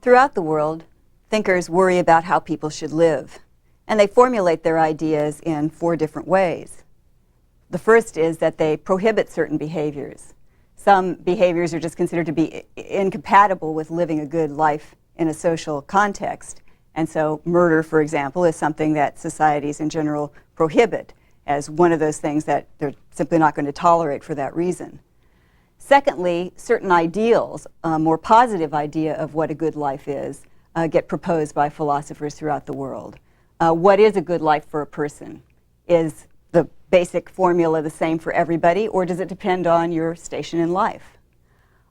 Throughout the world, thinkers worry about how people should live, and they formulate their ideas in 4 different ways. The first is that they prohibit certain behaviors. Some behaviors are just considered to be incompatible with living a good life in a social context. And so murder, for example, is something that societies in general prohibit as one of those things that they're simply not going to tolerate for that reason. Secondly, certain ideals, a more positive idea of what a good life is, get proposed by philosophers throughout the world. What is a good life for a person? Is the basic formula the same for everybody, or does it depend on your station in life?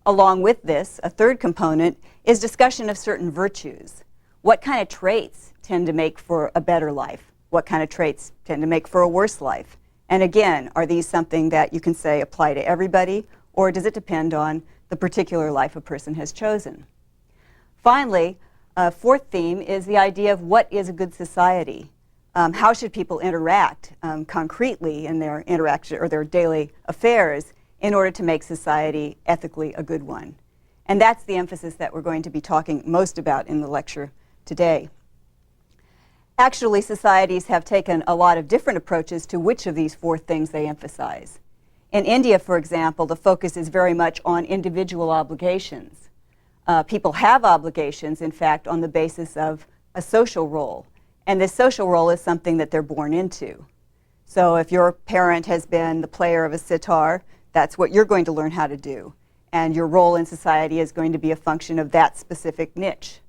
Along with this, a third component is discussion of certain virtues. What kind of traits tend to make for a better life? What kind of traits tend to make for a worse life? And again, are these something that you can say apply to everybody, or does it depend on the particular life a person has chosen? Finally, a fourth theme is the idea of what is a good society. How should people interact concretely in their interaction or their daily affairs in order to make society ethically a good one? And that's the emphasis that we're going to be talking most about in the lecture today. Actually, societies have taken a lot of different approaches to which of these 4 things they emphasize. In India, for example, the focus is very much on individual obligations. People have obligations, in fact, on the basis of a social role. And this social role is something that they're born into. So if your parent has been the player of a sitar, that's what you're going to learn how to do. And your role in society is going to be a function of that specific niche.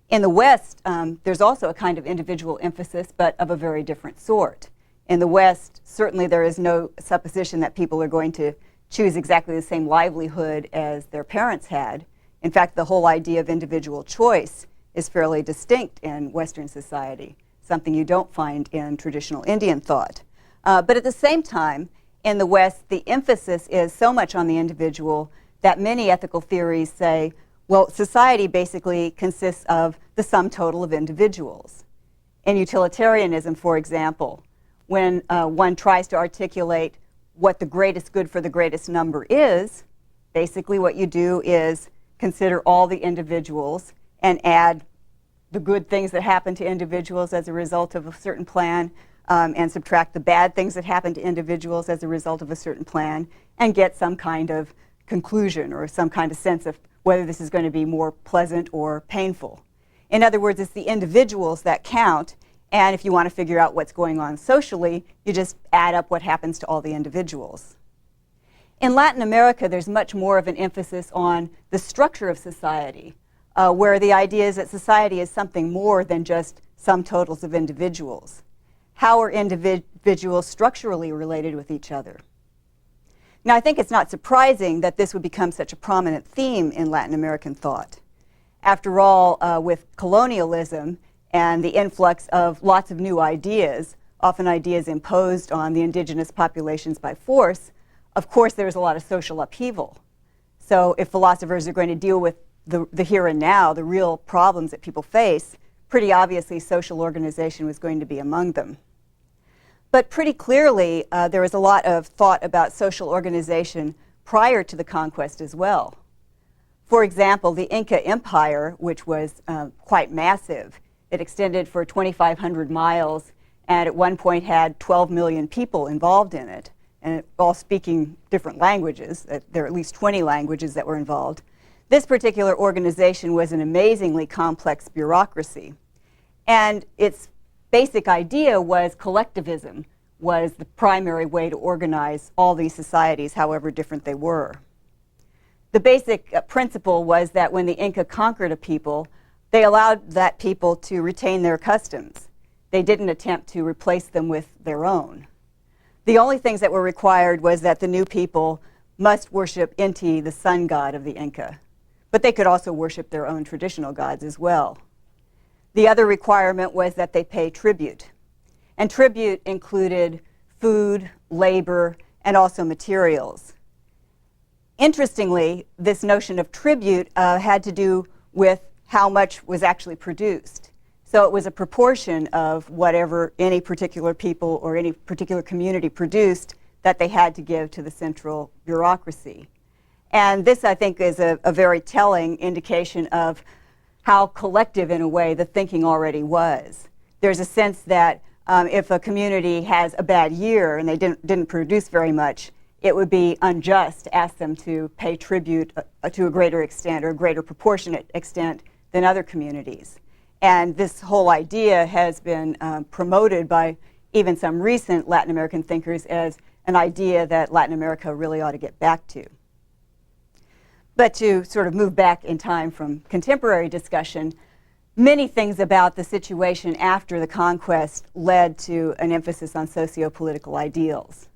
In the West, there's also a kind of individual emphasis, but of a very different sort. In the West, certainly there is no supposition that people are going to choose exactly the same livelihood as their parents had. In fact, the whole idea of individual choice is fairly distinct in Western society, something you don't find in traditional Indian thought. But at the same time, in the West, the emphasis is so much on the individual that many ethical theories say, well, society basically consists of the sum total of individuals. In utilitarianism, for example, when one tries to articulate what the greatest good for the greatest number is, basically what you do is consider all the individuals and add the good things that happen to individuals as a result of a certain plan and subtract the bad things that happen to individuals as a result of a certain plan and get some kind of conclusion or some kind of sense of whether this is going to be more pleasant or painful. In other words, it's the individuals that count, and if you want to figure out what's going on socially, you just add up what happens to all the individuals. In Latin America, there's much more of an emphasis on the structure of society, where the idea is that society is something more than just sum totals of individuals. How are individuals structurally related with each other? Now, I think it's not surprising that this would become such a prominent theme in Latin American thought. After all, with colonialism and the influx of lots of new ideas, often ideas imposed on the indigenous populations by force, of course there's a lot of social upheaval. So if philosophers are going to deal with the here and now, the real problems that people face, pretty obviously social organization was going to be among them. But pretty clearly, there was a lot of thought about social organization prior to the conquest as well. For example, the Inca Empire, which was quite massive, it extended for 2,500 miles and at one point had 12 million people involved in it, and all speaking different languages. There are at least 20 languages that were involved. This particular organization was an amazingly complex bureaucracy. And its basic idea was collectivism was the primary way to organize all these societies, however different they were. The basic principle was that when the Inca conquered a people, they allowed that people to retain their customs. They didn't attempt to replace them with their own. The only things that were required was that the new people must worship Inti, the sun god of the Inca. But they could also worship their own traditional gods as well. The other requirement was that they pay tribute. And tribute included food, labor, and also materials. Interestingly, this notion of tribute had to do with how much was actually produced. So it was a proportion of whatever any particular people or any particular community produced that they had to give to the central bureaucracy. And this, I think, is a very telling indication of how collective, in a way, the thinking already was. There's a sense that if a community has a bad year and they didn't produce very much, it would be unjust to ask them to pay tribute to a greater extent or a greater proportionate extent than other communities. And this whole idea has been promoted by even some recent Latin American thinkers as an idea that Latin America really ought to get back to. But to sort of move back in time from contemporary discussion, many things about the situation after the conquest led to an emphasis on socio-political ideals.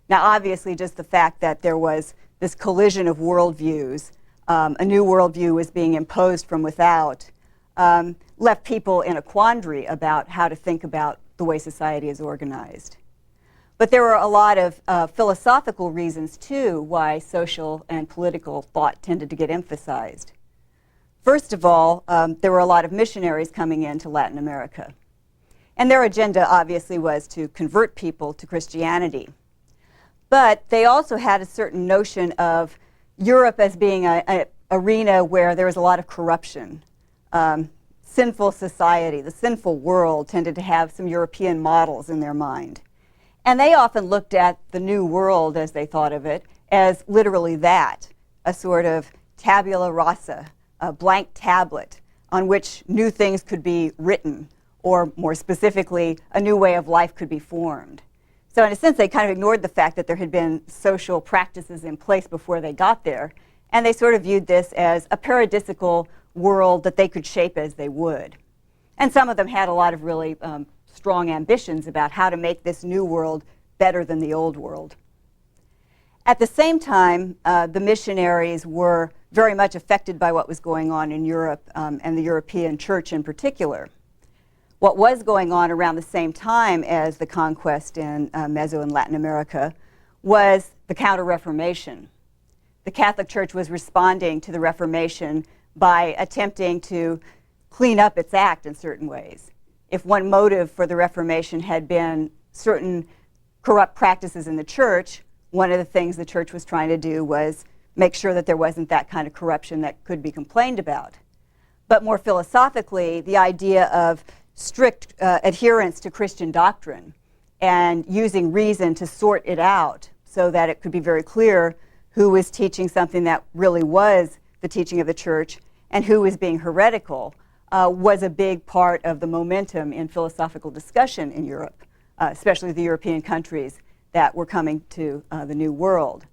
Now, obviously, just the fact that there was this collision of worldviews, a new worldview was being imposed from without, left people in a quandary about how to think about the way society is organized. But there were a lot of philosophical reasons, too, why social and political thought tended to get emphasized. First of all, there were a lot of missionaries coming into Latin America. And their agenda, obviously, was to convert people to Christianity. But they also had a certain notion of Europe as being an arena where there was a lot of corruption. Sinful society, the sinful world, tended to have some European models in their mind. And they often looked at the New World, as they thought of it, as literally that, a sort of tabula rasa, a blank tablet on which new things could be written, or more specifically, a new way of life could be formed. So in a sense, they kind of ignored the fact that there had been social practices in place before they got there, and they sort of viewed this as a paradisical world that they could shape as they would. And some of them had a lot of really strong ambitions about how to make this new world better than the old world. At the same time, the missionaries were very much affected by what was going on in Europe and the European church in particular. What was going on around the same time as the conquest in Meso and Latin America was the Counter-Reformation. The Catholic Church was responding to the Reformation by attempting to clean up its act in certain ways. If one motive for the Reformation had been certain corrupt practices in the church, one of the things the church was trying to do was make sure that there wasn't that kind of corruption that could be complained about. But more philosophically, the idea of strict adherence to Christian doctrine and using reason to sort it out so that it could be very clear who was teaching something that really was the teaching of the church and who was being heretical was a big part of the momentum in philosophical discussion in Europe, especially the European countries that were coming to the New World.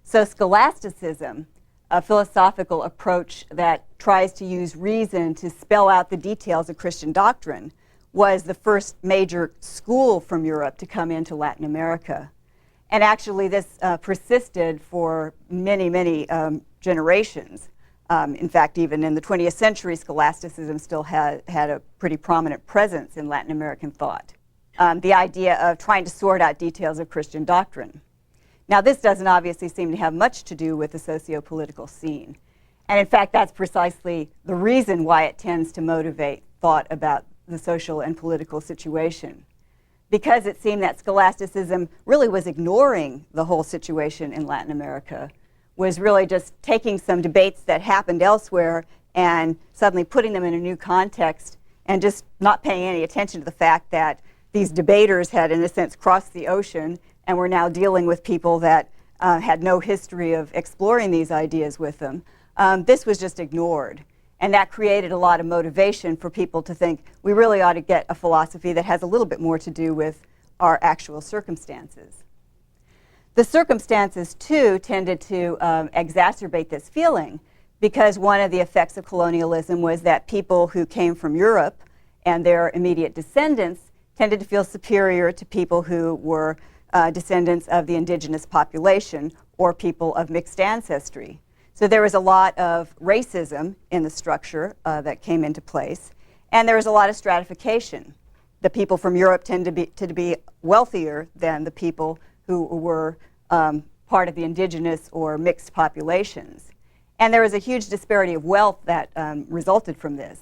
So scholasticism, a philosophical approach that tries to use reason to spell out the details of Christian doctrine, was the first major school from Europe to come into Latin America. And actually this persisted for many, many generations. In fact, even in the 20th century, scholasticism still had a pretty prominent presence in Latin American thought. The idea of trying to sort out details of Christian doctrine. Now, this doesn't obviously seem to have much to do with the socio-political scene. And in fact, that's precisely the reason why it tends to motivate thought about the social and political situation. Because it seemed that scholasticism really was ignoring the whole situation in Latin America, was really just taking some debates that happened elsewhere and suddenly putting them in a new context and just not paying any attention to the fact that these debaters had, in a sense, crossed the ocean and were now dealing with people that had no history of exploring these ideas with them. This was just ignored. And that created a lot of motivation for people to think we really ought to get a philosophy that has a little bit more to do with our actual circumstances. The circumstances, too, tended to exacerbate this feeling because one of the effects of colonialism was that people who came from Europe and their immediate descendants tended to feel superior to people who were descendants of the indigenous population or people of mixed ancestry. So there was a lot of racism in the structure that came into place, and there was a lot of stratification. The people from Europe tended to be wealthier than the people who were part of the indigenous or mixed populations. And there was a huge disparity of wealth that resulted from this.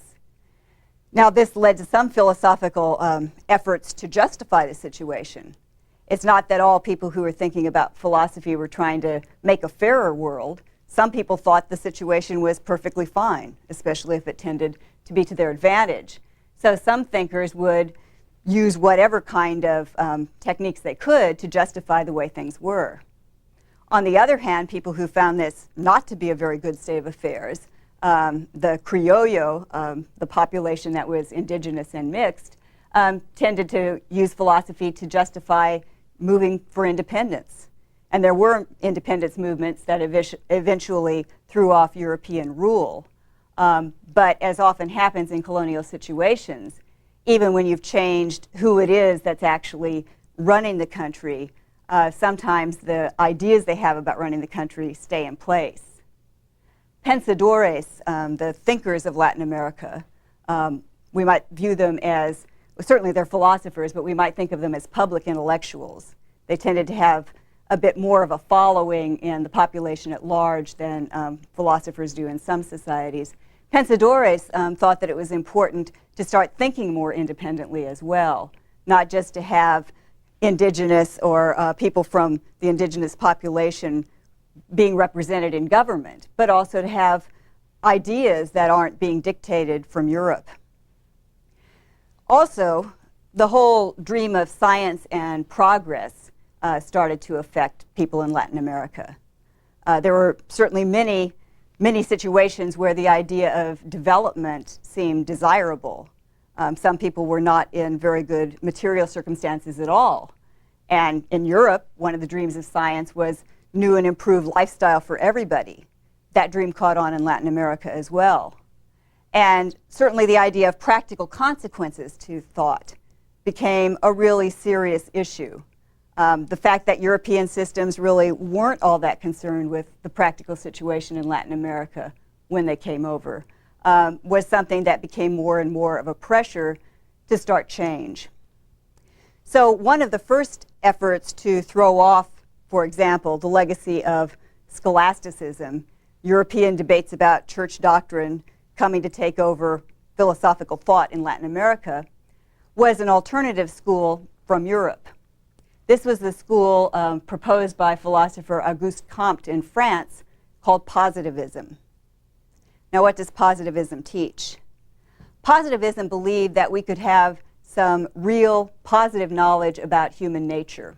Now, this led to some philosophical efforts to justify the situation. It's not that all people who were thinking about philosophy were trying to make a fairer world. Some people thought the situation was perfectly fine, especially if it tended to be to their advantage. So some thinkers would use whatever kind of techniques they could to justify the way things were. On the other hand, people who found this not to be a very good state of affairs, the criollo, the population that was indigenous and mixed, tended to use philosophy to justify moving for independence. And there were independence movements that eventually threw off European rule. But as often happens in colonial situations, even when you've changed who it is that's actually running the country, sometimes the ideas they have about running the country stay in place. Pensadores, the thinkers of Latin America, we might view them as, well, certainly they're philosophers, but we might think of them as public intellectuals. They tended to have a bit more of a following in the population at large than philosophers do in some societies. Pensadores thought that it was important to start thinking more independently as well, not just to have indigenous or people from the indigenous population being represented in government, but also to have ideas that aren't being dictated from Europe. Also, the whole dream of science and progress started to affect people in Latin America. There were certainly many situations where the idea of development seemed desirable. Some people were not in very good material circumstances at all. And in Europe, one of the dreams of science was new and improved lifestyle for everybody. That dream caught on in Latin America as well. And certainly the idea of practical consequences to thought became a really serious issue. The fact that European systems really weren't all that concerned with the practical situation in Latin America when they came over was something that became more and more of a pressure to start change. So one of the first efforts to throw off, for example, the legacy of scholasticism, European debates about church doctrine coming to take over philosophical thought in Latin America, was an alternative school from Europe. This was the school proposed by philosopher Auguste Comte in France called positivism. Now, what does positivism teach? Positivism believed that we could have some real positive knowledge about human nature.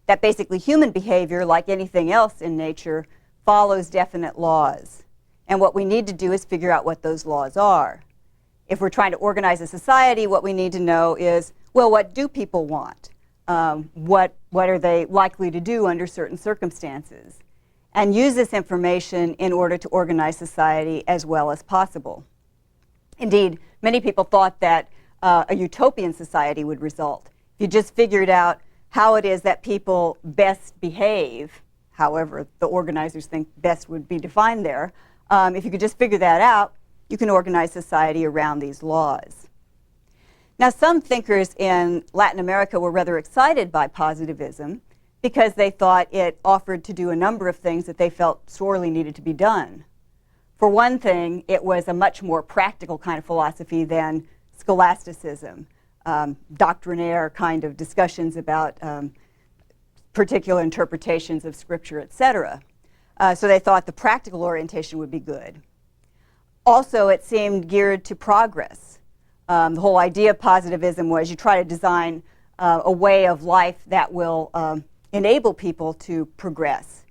That basically human behavior, like anything else in nature, follows definite laws. And what we need to do is figure out what those laws are. If we're trying to organize a society, what we need to know is, well, what do people want? What are they likely to do under certain circumstances? And use this information in order to organize society as well as possible. Indeed, many people thought that a utopian society would result. If you just figured out how it is that people best behave, however the organizers think best would be defined there, if you could just figure that out, you can organize society around these laws. Now, some thinkers in Latin America were rather excited by positivism because they thought it offered to do a number of things that they felt sorely needed to be done. For one thing, it was a much more practical kind of philosophy than scholasticism, doctrinaire kind of discussions about particular interpretations of Scripture, etc. So they thought the practical orientation would be good. Also, it seemed geared to progress. The whole idea of positivism was you try to design a way of life that will enable people to progress.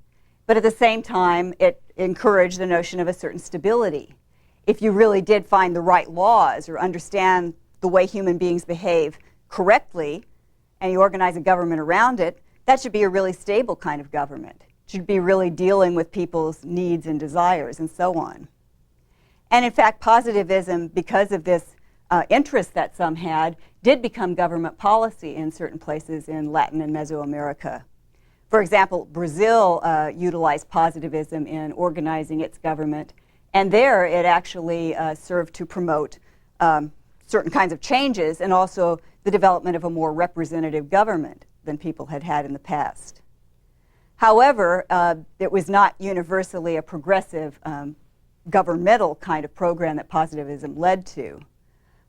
But at the same time, it encouraged the notion of a certain stability. If you really did find the right laws or understand the way human beings behave correctly, and you organize a government around it, that should be a really stable kind of government. It should be really dealing with people's needs and desires and so on. And in fact, positivism, because of this interest that some had, did become government policy in certain places in Latin and Mesoamerica. For example, Brazil utilized positivism in organizing its government, and there it actually served to promote certain kinds of changes and also the development of a more representative government than people had had in the past. However, it was not universally a progressive governmental kind of program that positivism led to.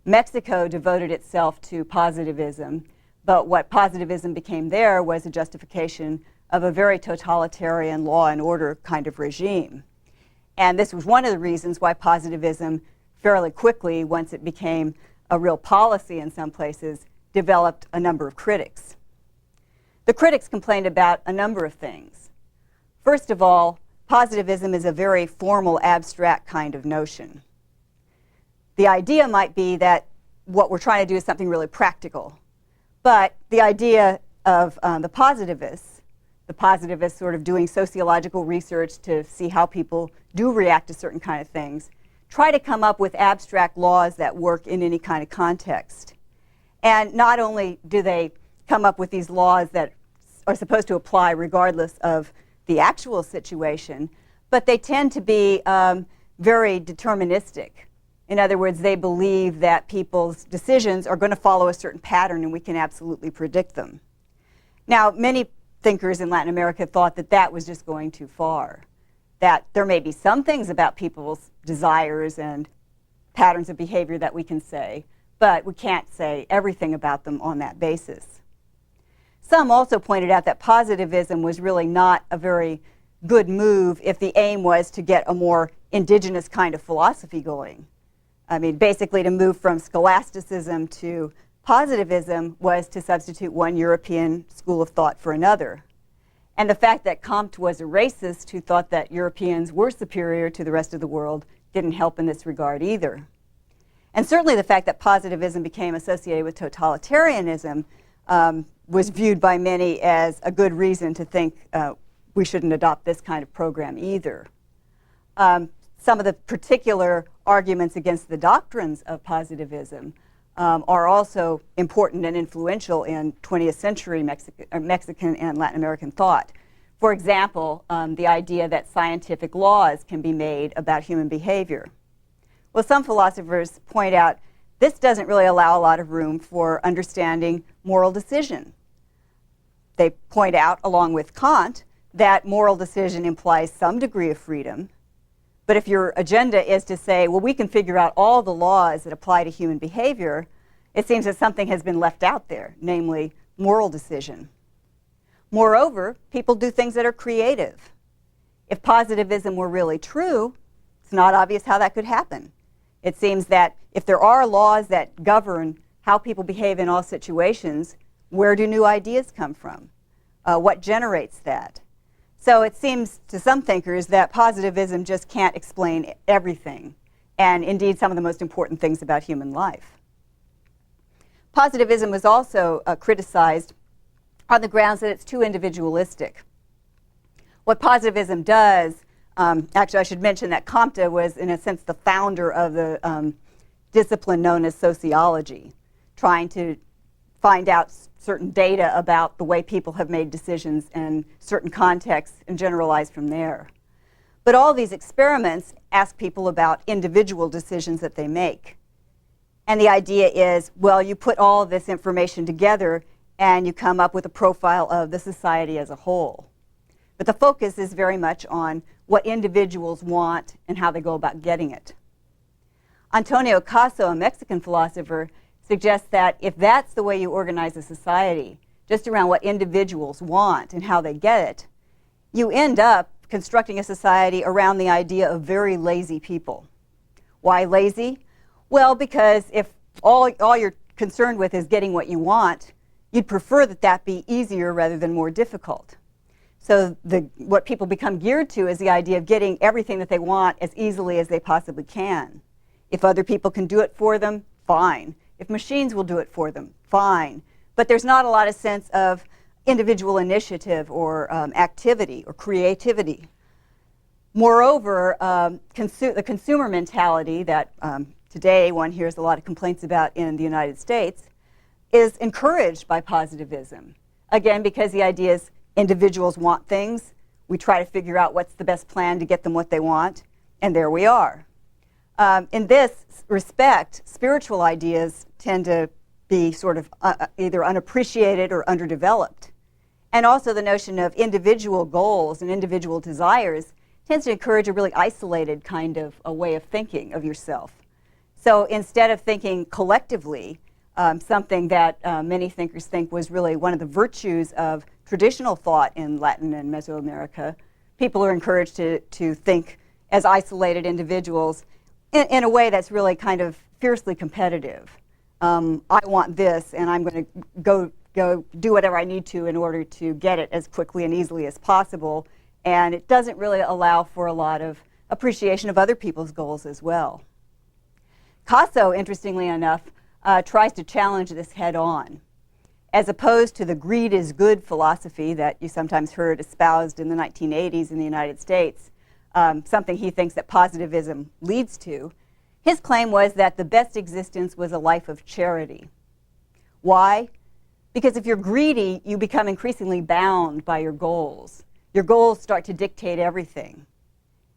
Mexico devoted itself to positivism, but what positivism became there was a justification of a very totalitarian law and order kind of regime. And this was one of the reasons why positivism fairly quickly, once it became a real policy in some places, developed a number of critics. The critics complained about a number of things. First of all, positivism is a very formal, abstract kind of notion. The idea might be that what we're trying to do is something really practical. But the idea of the positivists sort of doing sociological research to see how people do react to certain kind of things, try to come up with abstract laws that work in any kind of context. And not only do they come up with these laws that are supposed to apply regardless of the actual situation, but they tend to be very deterministic. In other words, they believe that people's decisions are going to follow a certain pattern and we can absolutely predict them. Now, many thinkers in Latin America thought that that was just going too far, that there may be some things about people's desires and patterns of behavior that we can say, but we can't say everything about them on that basis. Some also pointed out that positivism was really not a very good move if the aim was to get a more indigenous kind of philosophy going. I mean, basically to move from scholasticism to positivism was to substitute one European school of thought for another. And the fact that Comte was a racist who thought that Europeans were superior to the rest of the world didn't help in this regard either. And certainly the fact that positivism became associated with totalitarianism was viewed by many as a good reason to think we shouldn't adopt this kind of program either. Some of the particular arguments against the doctrines of positivism are also important and influential in 20th century Mexican and Latin American thought. For example, the idea that scientific laws can be made about human behavior. Well, some philosophers point out this doesn't really allow a lot of room for understanding moral decision. They point out, along with Kant, that moral decision implies some degree of freedom. But if your agenda is to say, well, we can figure out all the laws that apply to human behavior, it seems that something has been left out there, namely moral decision. Moreover, people do things that are creative. If positivism were really true, it's not obvious how that could happen. It seems that if there are laws that govern how people behave in all situations, where do new ideas come from? What generates that? So it seems to some thinkers that positivism just can't explain everything, and indeed some of the most important things about human life. Positivism was also criticized on the grounds that it's too individualistic. What positivism does, actually I should mention that Comte was in a sense the founder of the discipline known as sociology, trying to find out certain data about the way people have made decisions in certain contexts and generalize from there. But all these experiments ask people about individual decisions that they make. And the idea is, well, you put all of this information together and you come up with a profile of the society as a whole. But the focus is very much on what individuals want and how they go about getting it. Antonio Caso, a Mexican philosopher, suggests that if that's the way you organize a society, just around what individuals want and how they get it, you end up constructing a society around the idea of very lazy people. Why lazy? Well, because if all you're concerned with is getting what you want, you'd prefer that that be easier rather than more difficult. So what people become geared to is the idea of getting everything that they want as easily as they possibly can. If other people can do it for them, fine. If machines will do it for them, fine. But there's not a lot of sense of individual initiative or activity or creativity. Moreover, the consumer mentality that today one hears a lot of complaints about in the United States is encouraged by positivism. Again, because the idea is individuals want things, we try to figure out what's the best plan to get them what they want, and there we are. In this respect, spiritual ideas tend to be sort of either unappreciated or underdeveloped. And also the notion of individual goals and individual desires tends to encourage a really isolated kind of a way of thinking of yourself. So instead of thinking collectively, something that many thinkers think was really one of the virtues of traditional thought in Latin and Mesoamerica. People are encouraged to think as isolated individuals in a way that's really kind of fiercely competitive. I want this, and I'm going to go do whatever I need to in order to get it as quickly and easily as possible. And it doesn't really allow for a lot of appreciation of other people's goals as well. Caso, interestingly enough, tries to challenge this head on. As opposed to the greed is good philosophy that you sometimes heard espoused in the 1980s in the United States, something he thinks that positivism leads to, his claim was that the best existence was a life of charity. Why? Because if you're greedy, you become increasingly bound by your goals. Your goals start to dictate everything.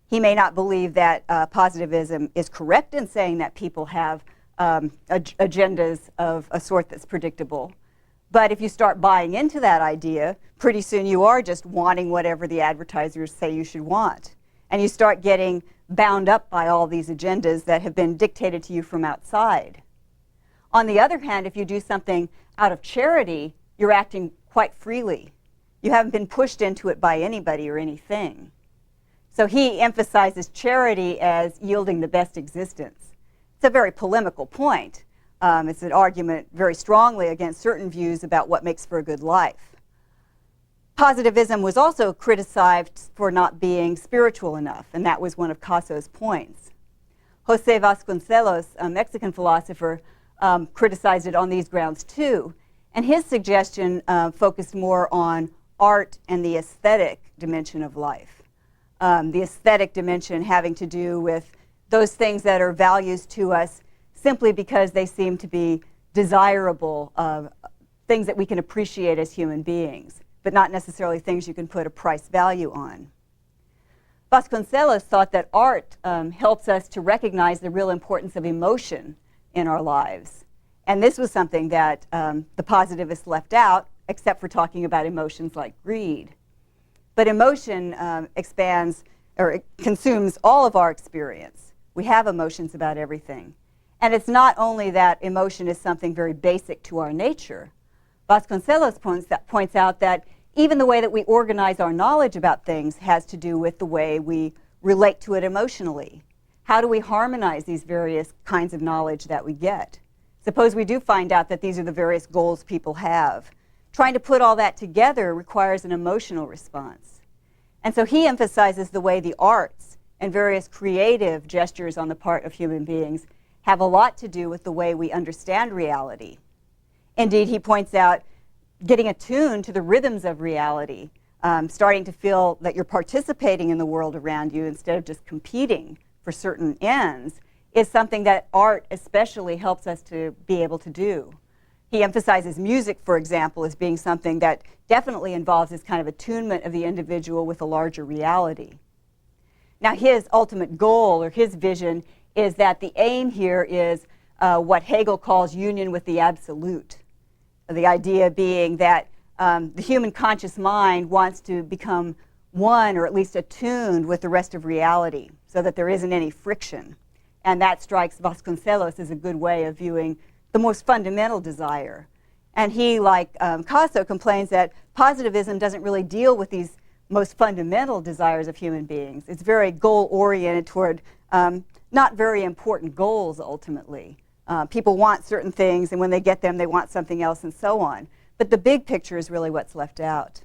He may not believe that positivism is correct in saying that people have agendas of a sort that's predictable. But if you start buying into that idea, pretty soon you are just wanting whatever the advertisers say you should want. And you start getting bound up by all these agendas that have been dictated to you from outside. On the other hand, if you do something out of charity, you're acting quite freely. You haven't been pushed into it by anybody or anything. So he emphasizes charity as yielding the best existence. It's a very polemical point. It's an argument very strongly against certain views about what makes for a good life. Positivism was also criticized for not being spiritual enough, and that was one of Caso's points. Jose Vasconcelos, a Mexican philosopher, criticized it on these grounds too, and his suggestion focused more on art and the aesthetic dimension of life. The aesthetic dimension having to do with those things that are values to us simply because they seem to be desirable, things that we can appreciate as human beings, but not necessarily things you can put a price value on. Vasconcelos thought that art helps us to recognize the real importance of emotion in our lives. And this was something that the positivists left out, except for talking about emotions like greed. But emotion expands, or it consumes all of our experience. We have emotions about everything. And it's not only that emotion is something very basic to our nature. Vasconcelos points out that even the way that we organize our knowledge about things has to do with the way we relate to it emotionally. How do we harmonize these various kinds of knowledge that we get? Suppose we do find out that these are the various goals people have. Trying to put all that together requires an emotional response. And so he emphasizes the way the arts and various creative gestures on the part of human beings have a lot to do with the way we understand reality. Indeed, he points out getting attuned to the rhythms of reality, starting to feel that you're participating in the world around you instead of just competing for certain ends, is something that art especially helps us to be able to do. He emphasizes music, for example, as being something that definitely involves this kind of attunement of the individual with a larger reality. Now, his ultimate goal, or his vision, is that the aim here is what Hegel calls union with the absolute. The idea being that the human conscious mind wants to become one, or at least attuned with the rest of reality, so that there isn't any friction. And that strikes Vasconcelos as a good way of viewing the most fundamental desire. And he, like Caso, complains that positivism doesn't really deal with these most fundamental desires of human beings. It's very goal-oriented toward not very important goals, ultimately. People want certain things, and when they get them, they want something else, and so on. But the big picture is really what's left out.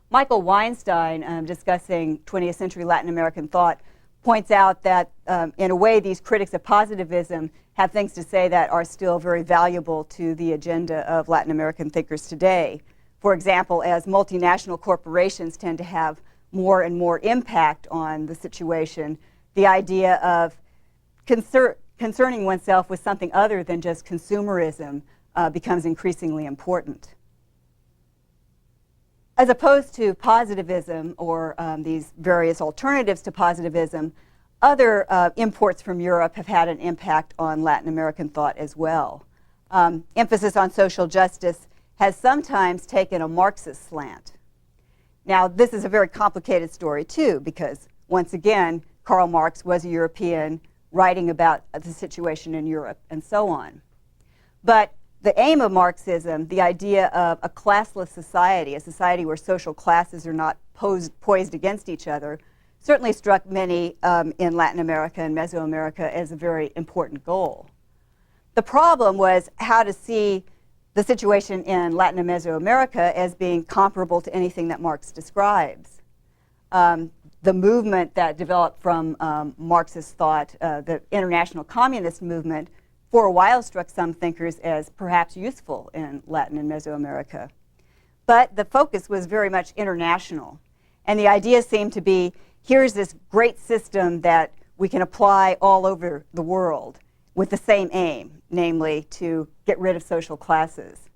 Michael Weinstein, discussing 20th century Latin American thought, points out that, in a way, these critics of positivism have things to say that are still very valuable to the agenda of Latin American thinkers today. For example, as multinational corporations tend to have more and more impact on the situation, the idea of concerning oneself with something other than just consumerism becomes increasingly important. As opposed to positivism, or these various alternatives to positivism, other imports from Europe have had an impact on Latin American thought as well. Emphasis on social justice has sometimes taken a Marxist slant. Now, this is a very complicated story too, because once again, Karl Marx was a European writing about the situation in Europe and so on. But the aim of Marxism, the idea of a classless society, a society where social classes are not poised against each other, certainly struck many in Latin America and Mesoamerica as a very important goal. The problem was how to see the situation in Latin and Mesoamerica as being comparable to anything that Marx describes. The movement that developed from Marxist thought, the international communist movement, for a while struck some thinkers as perhaps useful in Latin and Mesoamerica. But the focus was very much international. And the idea seemed to be, here's this great system that we can apply all over the world with the same aim, namely to get rid of social classes.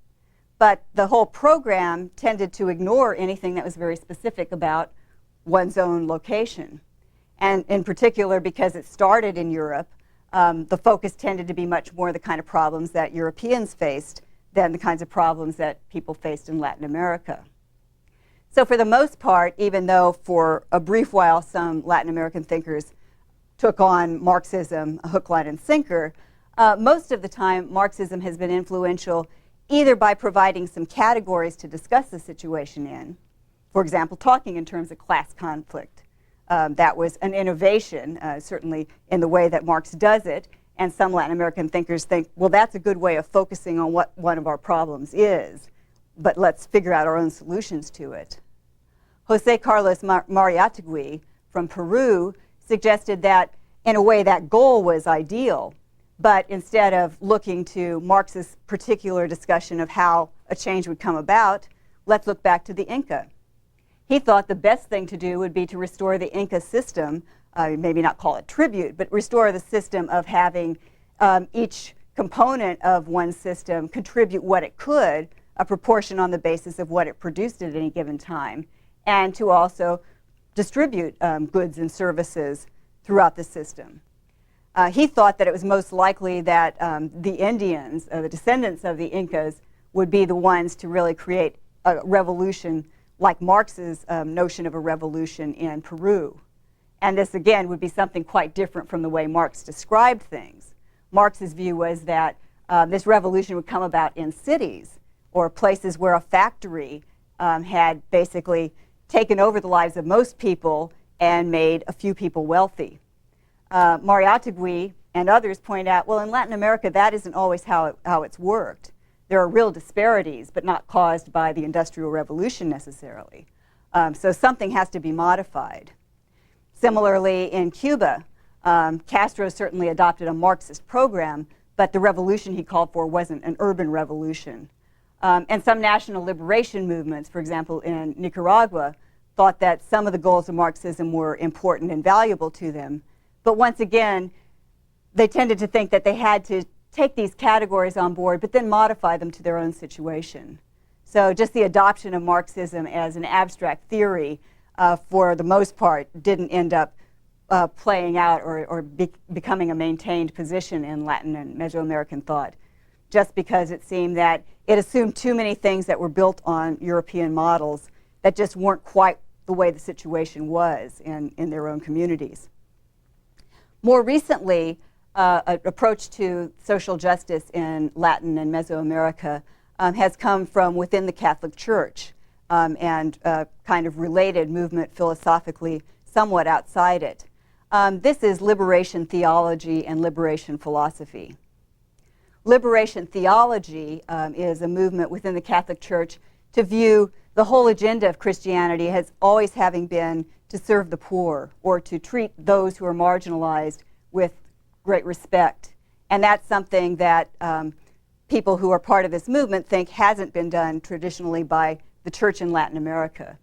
But the whole program tended to ignore anything that was very specific about one's own location. And in particular, because it started in Europe, the focus tended to be much more the kind of problems that Europeans faced than the kinds of problems that people faced in Latin America. So for the most part, even though for a brief while some Latin American thinkers took on Marxism, a hook, line, and sinker, most of the time Marxism has been influential either by providing some categories to discuss the situation in, for example, talking in terms of class conflict. That was an innovation, certainly in the way that Marx does it, and some Latin American thinkers think, well, that's a good way of focusing on what one of our problems is, but let's figure out our own solutions to it. Jose Carlos Mariátegui from Peru suggested that, in a way, that goal was ideal, but instead of looking to Marx's particular discussion of how a change would come about, let's look back to the Inca. He thought the best thing to do would be to restore the Inca system, maybe not call it tribute, but restore the system of having each component of one system contribute what it could, a proportion on the basis of what it produced at any given time, and to also distribute goods and services throughout the system. He thought that it was most likely that the Indians, the descendants of the Incas, would be the ones to really create a revolution like Marx's notion of a revolution in Peru. And this, again, would be something quite different from the way Marx described things. Marx's view was that this revolution would come about in cities or places where a factory had basically taken over the lives of most people and made a few people wealthy. Mariátegui and others point out, well, in Latin America, that isn't always how it's worked. There are real disparities, but not caused by the Industrial Revolution necessarily. So something has to be modified. Similarly, in Cuba, Castro certainly adopted a Marxist program, but the revolution he called for wasn't an urban revolution. And some national liberation movements, for example, in Nicaragua, thought that some of the goals of Marxism were important and valuable to them. But once again, they tended to think that they had to take these categories on board, but then modify them to their own situation. So just the adoption of Marxism as an abstract theory, for the most part, didn't end up playing out or becoming a maintained position in Latin and Mesoamerican thought, just because it seemed that it assumed too many things that were built on European models that just weren't quite the way the situation was in their own communities. More recently, an approach to social justice in Latin and Mesoamerica has come from within the Catholic Church and kind of related movement philosophically somewhat outside it. This is liberation theology and liberation philosophy. Liberation theology is a movement within the Catholic Church to view the whole agenda of Christianity as always having been to serve the poor or to treat those who are marginalized with great respect. And that's something that people who are part of this movement think hasn't been done traditionally by the church in Latin America.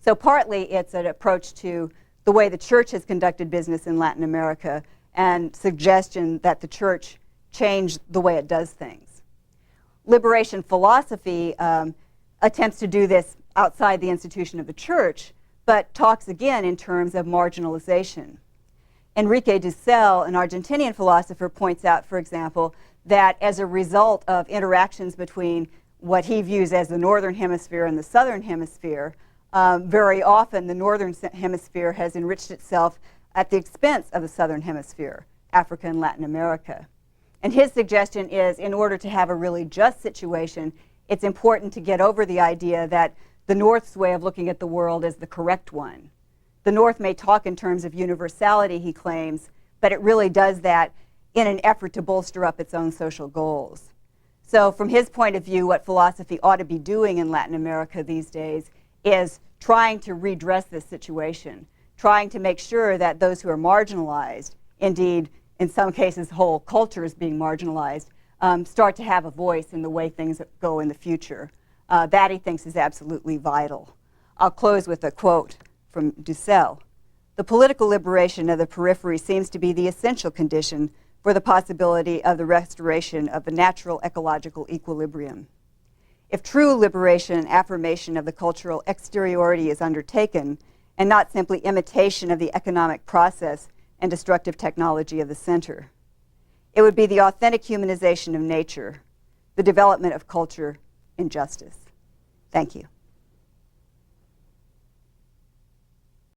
So partly it's an approach to the way the church has conducted business in Latin America and suggestion that the church change the way it does things. Liberation philosophy attempts to do this outside the institution of the church, but talks again in terms of marginalization. Enrique Dussel, an Argentinian philosopher, points out, for example, that as a result of interactions between what he views as the northern hemisphere and the southern hemisphere, very often the northern hemisphere has enriched itself at the expense of the southern hemisphere, Africa and Latin America. And his suggestion is, in order to have a really just situation, it's important to get over the idea that the North's way of looking at the world is the correct one. The North may talk in terms of universality, he claims, but it really does that in an effort to bolster up its own social goals. So from his point of view, what philosophy ought to be doing in Latin America these days is trying to redress this situation, trying to make sure that those who are marginalized, indeed, in some cases, whole cultures being marginalized, start to have a voice in the way things go in the future. That, he thinks, is absolutely vital. I'll close with a quote from Dussel. The political liberation of the periphery seems to be the essential condition for the possibility of the restoration of the natural ecological equilibrium. If true liberation and affirmation of the cultural exteriority is undertaken, and not simply imitation of the economic process and destructive technology of the center, it would be the authentic humanization of nature, the development of culture in justice. Thank you.